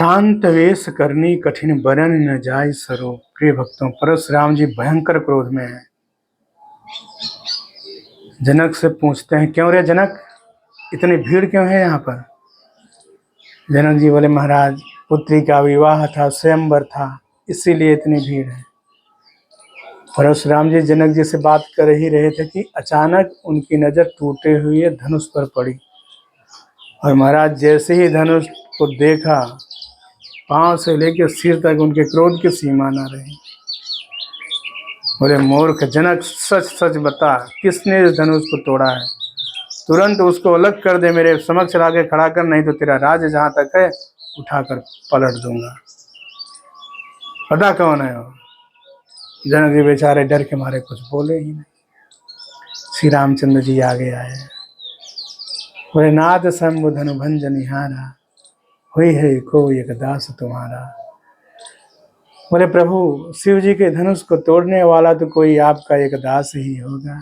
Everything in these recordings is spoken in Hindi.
शांत वेश करनी कठिन बरन न जाय सरो। प्रिय भक्तों, परशुराम जी भयंकर क्रोध में हैं। जनक से पूछते हैं, क्यों रे जनक, इतनी भीड़ क्यों है यहाँ पर? जनक जी बोले, महाराज पुत्री का विवाह था, स्वयंवर था, इसीलिए इतनी भीड़ है। परशुराम जी जनक जी से बात कर ही रहे थे कि अचानक उनकी नज़र टूटे हुए धनुष पर पड़ी और महाराज जैसे ही धनुष को देखा, पांव से लेकर सिर तक उनके क्रोध की सीमा न रही। बोले, मूर्ख जनक, सच सच बता, किसने इस धनुष को तोड़ा है? तुरंत उसको अलग कर दे, मेरे समक्ष लाके खड़ा कर, नहीं तो तेरा राज जहाँ तक है उठाकर पलट दूंगा। पता कौन है वो? जनक जी बेचारे डर के मारे कुछ बोले ही नहीं। श्री रामचंद्र जी आगे आए। बोले, नाथ शंभु धनु भंज निहारा, हुई है को एक दास तुम्हारा। बोले, प्रभु शिव जी के धनुष को तोड़ने वाला तो कोई आपका एक दास ही होगा।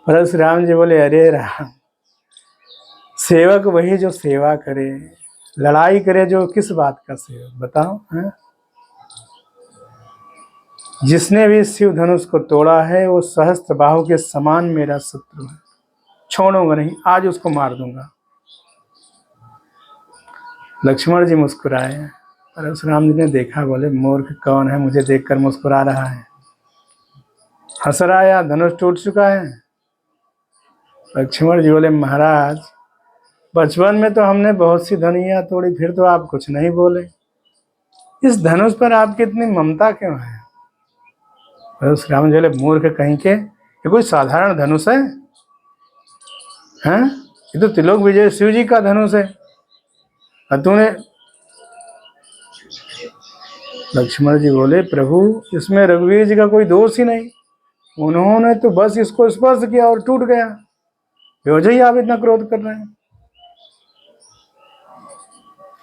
परशुराम जी बोले, अरे राम, सेवक वही जो सेवा करे, लड़ाई करे जो किस बात का सेवक, बताओ है? जिसने भी शिव धनुष को तोड़ा है वो सहस्त्र बाहु के समान मेरा शत्रु है, छोड़ूंगा नहीं, आज उसको मार दूंगा। लक्ष्मण जी मुस्कुराए। परशुराम जी ने देखा, बोले, मूर्ख कौन है मुझे देखकर मुस्कुरा रहा है? हंस रहा है या धनुष टूट चुका है? लक्ष्मण जी बोले, महाराज बचपन में तो हमने बहुत सी धनिया तोड़ी, फिर तो आप कुछ नहीं बोले, इस धनुष पर आपकी इतनी ममता क्यों है? परशुराम जी बोले, मूर्ख कहीं के, ये कोई साधारण धनुष है? हैं? ये तो त्रिलोक विजय शिव जी का धनुष है। और तूने? लक्ष्मण जी बोले, प्रभु इसमें रघुवीर जी का कोई दोष ही नहीं, उन्होंने तो बस इसको स्पर्श किया और टूट गया, बेवजह ही आप इतना क्रोध कर रहे हैं।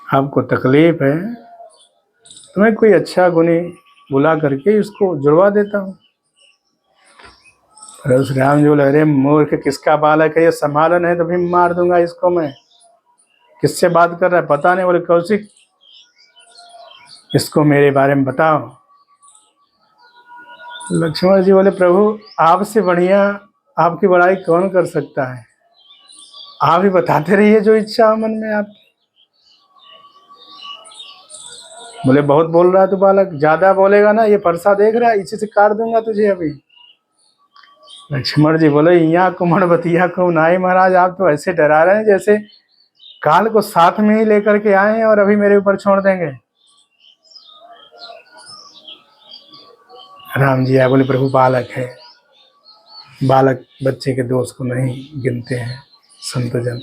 आपको तकलीफ है, तुम्हें कोई अच्छा गुणी बुला करके इसको जुड़वा देता हूँ। परशुराम जी बोले, अरे मूर्ख, किसका बालक है ये? संभालन है तो भी मार दूंगा इसको मैं। किससे बात कर रहा है पता नहीं। बोले, कौशिक, इसको मेरे बारे में बताओ। लक्ष्मण जी बोले, प्रभु आपसे बढ़िया आपकी बड़ाई कौन कर सकता है, आप ही बताते रहिए जो इच्छा हो मन में आप। बोले, बहुत बोल रहा है तू बालक, ज्यादा बोलेगा ना, ये फरसा देख रहा है, इसी से काट दूंगा तुझे अभी। लक्ष्मण जी बोले, यहाँ कुमण बतिया को नाई, महाराज आप तो ऐसे डरा रहे हैं जैसे काल को साथ में ही लेकर के आए हैं और अभी मेरे ऊपर छोड़ देंगे। राम जी आए, बोले, प्रभु बालक है, बालक बच्चे के दोष को नहीं गिनते हैं, संतजन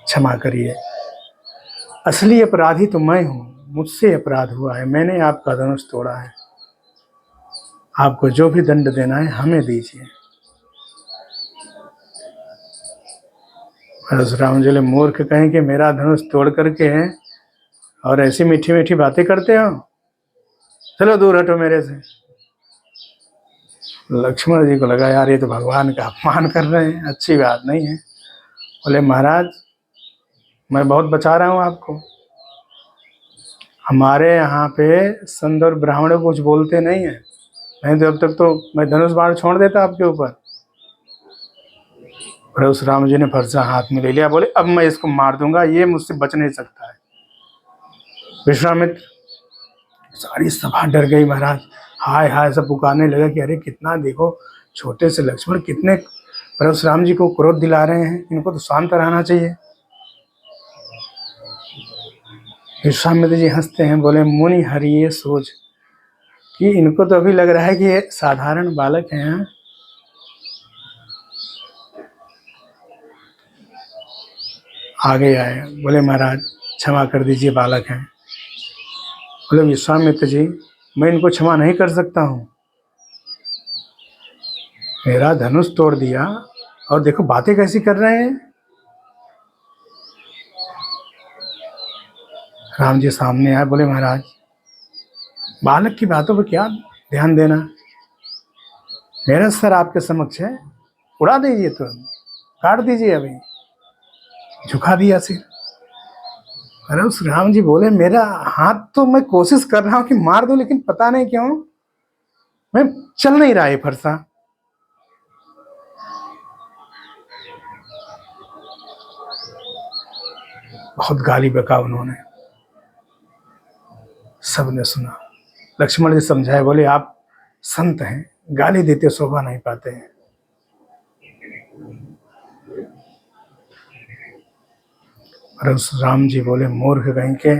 क्षमा करिए, असली अपराधी तो मैं हूँ, मुझसे अपराध हुआ है, मैंने आपका धनुष तोड़ा है, आपको जो भी दंड देना है हमें दीजिए। परशुराम जी मूर्ख कहें कि मेरा धनुष तोड़ करके है और ऐसी मीठी मीठी बातें करते हो, चलो दूर हटो मेरे से। लक्ष्मण जी को लगा, यार ये तो भगवान का अपमान कर रहे हैं, अच्छी बात नहीं है। बोले, महाराज मैं बहुत बचा रहा हूँ आपको, हमारे यहाँ पे संत और ब्राह्मण कुछ बोलते नहीं है, नहीं तो अब तक तो मैं धनुष बाण छोड़ देता आपके ऊपर। परशुराम जी ने फरसा हाथ में ले लिया, बोले, अब मैं इसको मार दूंगा, ये मुझसे बच नहीं सकता है। विश्वामित्र, सारी सभा डर गई महाराज, हाय हाय सब पुकारने लगा कि अरे कितना देखो, छोटे से लक्ष्मण कितने परशुराम जी को क्रोध दिला रहे हैं, इनको तो शांत रहना चाहिए। विश्वामित्र जी हंसते हैं, बोले, मुनि हरिये सोच, कि इनको तो अभी लग रहा है कि ये साधारण बालक हैं। आगे आए, बोले, महाराज क्षमा कर दीजिए, बालक हैं। बोले, विश्वामित्र जी मैं इनको क्षमा नहीं कर सकता हूँ, मेरा धनुष तोड़ दिया और देखो बातें कैसी कर रहे हैं। राम जी सामने आए, बोले, महाराज बालक की बातों पर क्या ध्यान देना, मेरा सर आपके समक्ष है, उड़ा दीजिए, तुरंत काट दीजिए, अभी झुका दिया सिर। अरे उस राम जी बोले मेरा हाथ तो मैं कोशिश कर रहा हूं कि मार दूं, लेकिन पता नहीं क्यों मैं चल नहीं रहा है फरसा। बहुत गाली बका उन्होंने, सबने सुना। लक्ष्मण जी समझाए, बोले आप संत हैं, गाली देते शोभा नहीं पाते हैं। और उस राम जी बोले मूर्ख कहीं के,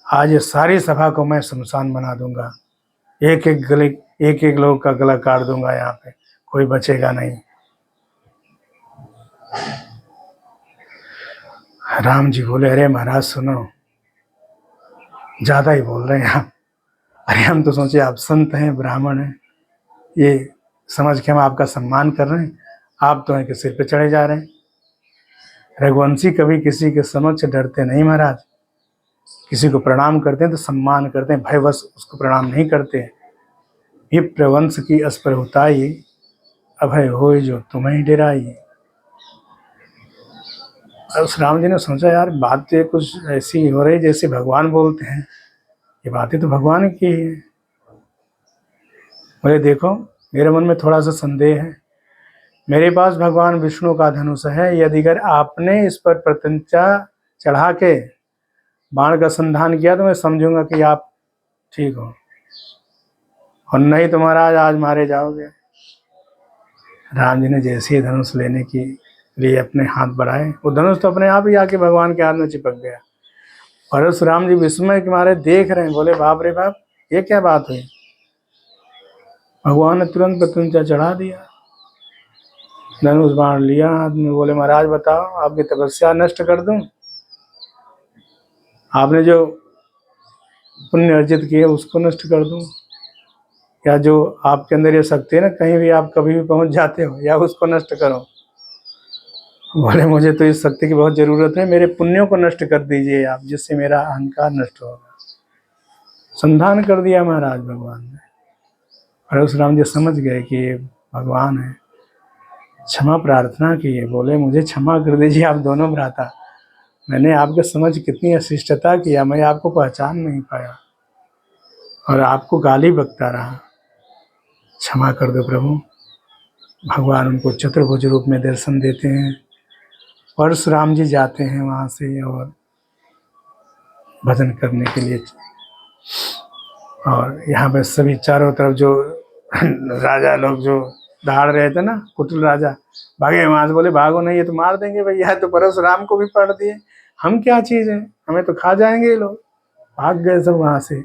आज ये सारी सभा को मैं शमशान बना दूंगा, एक एक गले, एक एक लोग का गला काट दूंगा, यहाँ पे कोई बचेगा नहीं। राम जी बोले अरे महाराज सुनो, ज्यादा ही बोल रहे हैं आप। अरे हम तो सोचे आप संत हैं, ब्राह्मण हैं, ये समझ के हम आपका सम्मान कर रहे हैं, आप तो हैं कि सिर पे चढ़े जा रहे हैं। रघुवंशी कभी किसी के समक्ष डरते नहीं महाराज, किसी को प्रणाम करते हैं तो सम्मान करते हैं, भयवश उसको प्रणाम नहीं करते। ये प्रवंश की अस्पृहताई, अभय होय जो तुम्हें डराई। और उस राम जी ने सोचा यार बातें कुछ ऐसी हो रही जैसे भगवान बोलते हैं, ये बातें तो भगवान की है। बोले देखो मेरे मन में थोड़ा सा संदेह है, मेरे पास भगवान विष्णु का धनुष है, यदि अगर आपने इस पर प्रत्यंचा चढ़ा के बाण का संधान किया तो मैं समझूंगा कि आप ठीक हो, और नहीं तो महाराज आज मारे जाओगे। राम जी ने जैसे ही धनुष लेने के लिए अपने हाथ बढ़ाए, वो धनुष तो अपने आप ही आके भगवान के हाथ में चिपक गया। परशुराम जी विस्मय के मारे देख रहे हैं, बोले बाप रे बाप ये क्या बात हुई। भगवान ने तुरंत प्रत्यंचा चढ़ा दिया, धनुष बाण लिया हाथ में, बोले महाराज बताओ आपकी तपस्या नष्ट कर दूं, आपने जो पुण्य अर्जित किए उसको नष्ट कर दूं, या जो आपके अंदर ये शक्ति है ना, कहीं भी आप कभी भी पहुंच जाते हो, या उसको नष्ट करो। बोले मुझे तो इस शक्ति की बहुत जरूरत है, मेरे पुण्यों को नष्ट कर दीजिए आप, जिससे मेरा अहंकार नष्ट होगा। संधान कर दिया महाराज भगवान ने। परशुराम जी समझ गए कि ये भगवान है, क्षमा प्रार्थना की है। बोले मुझे क्षमा कर दीजिए आप दोनों भ्राता, मैंने आपके समझ कितनी अशिष्टता किया, मैं आपको पहचान नहीं पाया और आपको गाली बकता रहा, क्षमा कर दो प्रभु। भगवान उनको चतुर्भुज रूप में दर्शन देते हैं। परशुराम जी जाते हैं वहाँ से और भजन करने के लिए, और यहाँ पे सभी चारों तरफ जो राजा लोग जो दहाड़ रहे थे ना, कुटिल राजा, भागे वहाँ से। बोले भागो नहीं, ये तो मार देंगे भैया, तो परशुराम को भी पढ़ दिए, हम क्या चीज़ है, हमें तो खा जाएंगे ये लोग। भाग गए सब वहाँ से।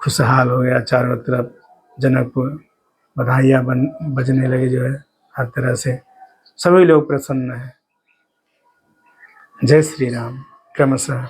खुशहाल हो गया चारों तरफ जनकपुर, बधाइयाँ बजने लगे जो है, हर तरह से सभी लोग प्रसन्न हैं। जय श्री राम। क्रमशः